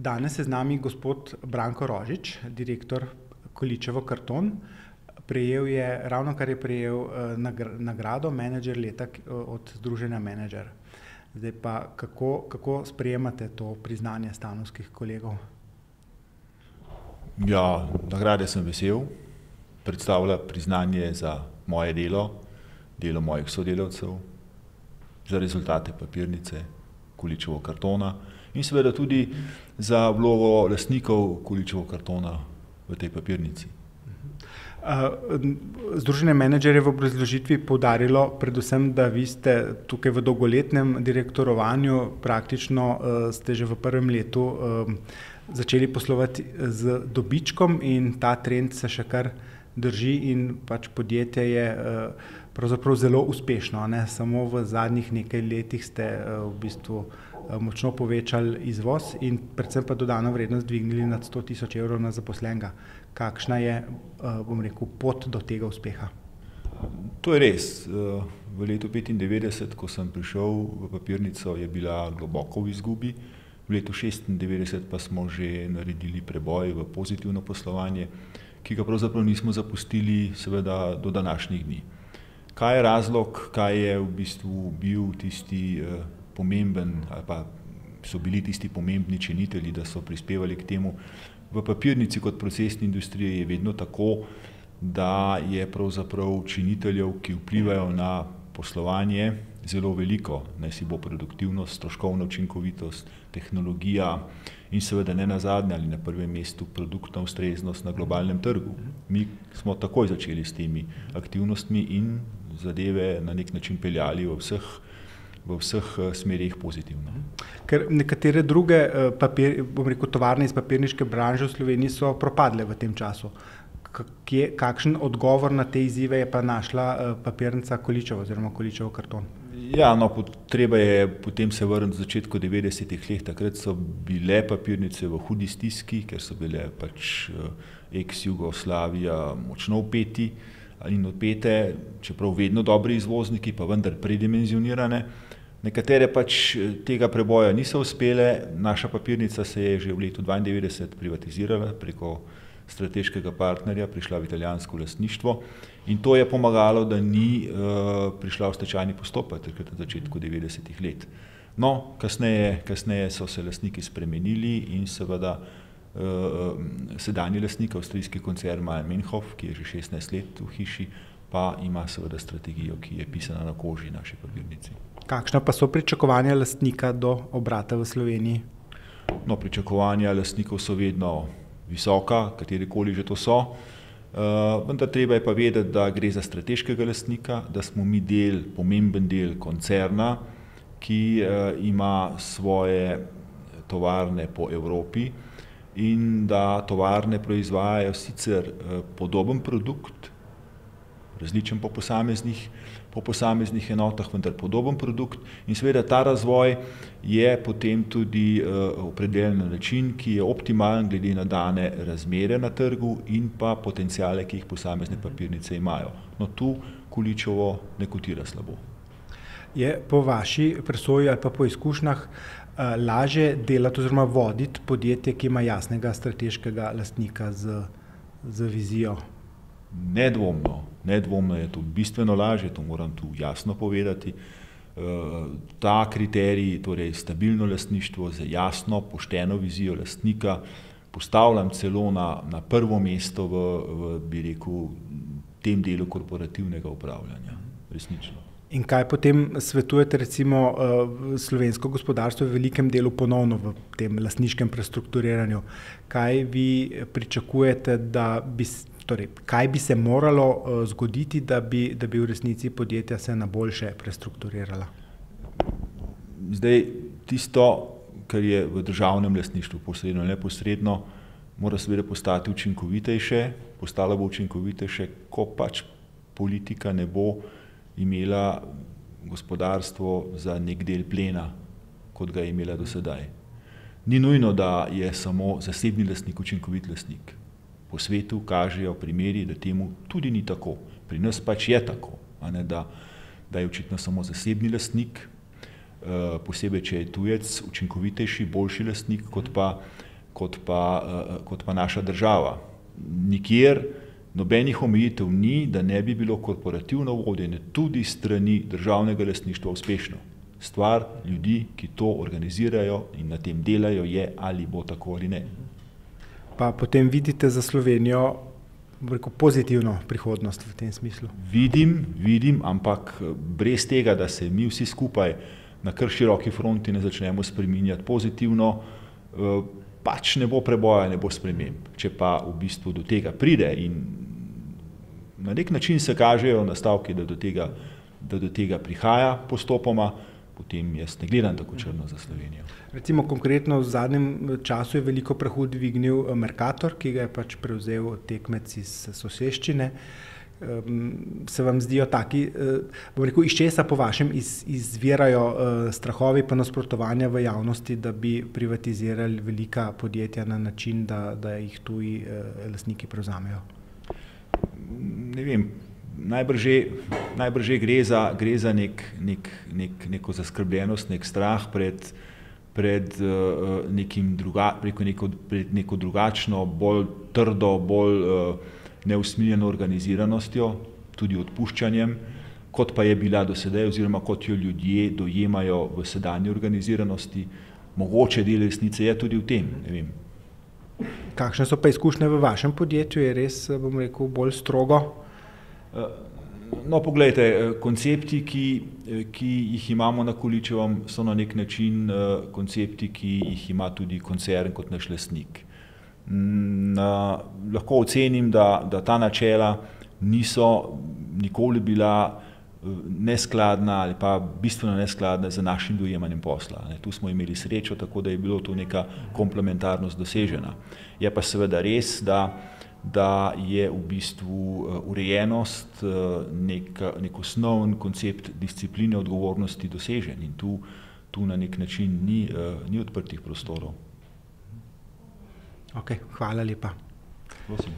Danes je z nami gospod Branko Rožič, direktor Količevo karton. Ravnokar je prejel nagrado Menedžer leta od Združenja Menedžer. Zdaj pa, kako sprejemate to priznanje stanovskih kolegov? Ja, nagrade sem vesel. Predstavlja priznanje za moje delo, delo mojih sodelavcev, za rezultate papirnice, Količevo kartona in seveda tudi za vlogo lastnikov Količevo kartona v tej papirnici. Združenje Menedžer je v obrazložitvi poudarilo predvsem, da vi ste tukaj v dolgoletnem direktorovanju, praktično ste že v prvem letu začeli poslovati z dobičkom in ta trend se še kar drži in pač podjetje je pravzaprav zelo uspešno, ne? Samo v zadnjih nekaj letih ste v bistvu močno povečali izvoz in predvsem pa dodano vrednost dvignili nad 100 tisoč evrov na zaposlenega. Kakšna je, bom rekel, pot do tega uspeha? To je res. V letu 1995, ko sem prišel v papirnico, je bila globoko v izgubi. V letu 1996 pa smo že naredili preboj v pozitivno poslovanje, ki ga pravzaprav nismo zapustili seveda do današnjih dni. Kaj je razlog, kaj je v bistvu bil tisti pomemben ali pa so bili tisti pomembni činitelji, da so prispevali k temu? V papirnici kot procesni industriji je vedno tako, da je pravzaprav činiteljev, ki vplivajo na poslovanje, zelo veliko. Naj si bo produktivnost, stroškovna učinkovitost, tehnologija in seveda ne nazadnje ali na prvem mestu produktna ustreznost na globalnem trgu. Mi smo takoj začeli s temi aktivnostmi in zadeve na nek način peljali v vseh smerih pozitivno. Ker nekatere druge tovarne iz papirniške branže v Sloveniji so propadle v tem času. Kakšen odgovor na te izzive je pa našla papirnica Količevo oziroma Količevo karton? Ja, no, treba je potem se vrniti v začetku 90-ih let. Takrat so bile papirnice v hudi stiski, ker so bile pač ex-Jugoslavija močno vpeti in odpete, čeprav vedno dobri izvozniki, pa vendar predimenzionirane. Nekatere pač tega preboja niso uspele. Naša papirnica se je že v letu 1992 privatizirala preko strateškega partnerja, prišla v italijansko lastništvo in to je pomagalo, da ni prišla v stečajni postopek takrat na začetku 90-ih let. No, kasneje so se lastniki spremenili in seveda sedanji lastnik, avstrijski koncern Mayr-Melnhof, ki je že 16 let v hiši, pa ima seveda strategijo, ki je pisana na koži naši papirnici. Kakšna pa so pričakovanja lastnika do obrata v Sloveniji? No, pričakovanja lastnikov so vedno visoka, katerikoli že to so. Vendar treba je pa vedeti, da gre za strateškega lastnika, da smo mi pomemben del koncerna, ki ima svoje tovarne po Evropi in da tovarne proizvajajo sicer podoben produkt, različen po posameznih enotah, vendar podoben produkt in seveda ta razvoj je potem tudi opredeljen na način, ki je optimalen glede na dane razmere na trgu in pa potenciale, ki jih posamezne papirnice imajo. No, tu Količevo ne kotira slabo. Je po vaši presoji ali pa po izkušnjah lažje delati oziroma voditi podjetje, ki ima jasnega strateškega lastnika z vizijo? Nedvomno je to bistveno lažje, to moram tu jasno povedati. Ta kriterij, torej stabilno lastništvo z jasno, pošteno vizijo lastnika, postavljam celo na prvo mesto bi rekel, tem delu korporativnega upravljanja. Resnično. In kaj potem svetujete recimo slovensko gospodarstvo v velikem delu ponovno v tem lastniškem prestrukturiranju? Kaj vi pričakujete, kaj bi se moralo zgoditi, da bi v resnici podjetja se na boljše prestrukturirala? Zdaj, tisto, kar je v državnem lastništvu, posredno ali neposredno, mora seveda postati učinkovitejše, postalo bo učinkovitejše, ko pač politika ne bo imela gospodarstvo za nek del plena, kot ga je imela do sedaj. Ni nujno, da je samo zasebni lastnik učinkovit lastnik. Po svetu kažejo primeri, da temu tudi ni tako. Pri nas pač je tako, da je očitno samo zasebni lastnik, posebej če je tujec, učinkovitejši, boljši lastnik, kot pa kot pa naša država. Nikjer nobenih omejitev ni, da ne bi bilo korporativno vodenje tudi strani državnega lastništva uspešno. Stvar ljudi, ki to organizirajo in na tem delajo, je, ali bo tako ali ne. Pa potem vidite za Slovenijo pozitivno prihodnost v tem smislu? Vidim, ampak brez tega, da se mi vsi skupaj na kar široki fronti ne začnemo spreminjati pozitivno, pač ne bo preboja, ne bo sprememb. Če pa v bistvu do tega pride in na nek način se kažejo nastavki, da do tega prihaja postopoma, potem jaz ne gledam tako črno za Slovenijo. Recimo konkretno v zadnjem času je veliko prahu dvignil Mercator, ki ga je pač prevzel tekmec iz soseščine. Se vam zdijo taki, bom rekel, iz česa po vašem izvirajo strahovi pa nasprotovanja v javnosti, da bi privatizirali velika podjetja na način, da jih tuji lastniki prevzamejo? Ne vem, najbrž gre za neko zaskrbljenost, nek strah pred neko drugačno, bolj trdo, bolj neusmiljeno organiziranostjo, tudi odpuščanjem, kot pa je bila do sedaj oziroma kot jo ljudje dojemajo v sedanji organiziranosti. Mogoče del resnice je tudi v tem, ne vem. Kakšne so pa izkušnje v vašem podjetju? Je res, bom rekel, bolj strogo? No, poglejte, koncepti, ki jih imamo na Kuličevem, so na nek način koncepti, ki jih ima tudi koncern kot naš lastnik. Lahko ocenim, da ta načela niso nikoli bila neskladna ali pa bistveno neskladna z našim dojemanjem posla. Tu smo imeli srečo, tako da je bilo tu neka komplementarnost dosežena. Je pa seveda res, da je v bistvu urejenost nek osnoven koncept discipline, odgovornosti dosežen in tu na nek način ni odprtih prostorov. Ok, hvala lepa. Prosim.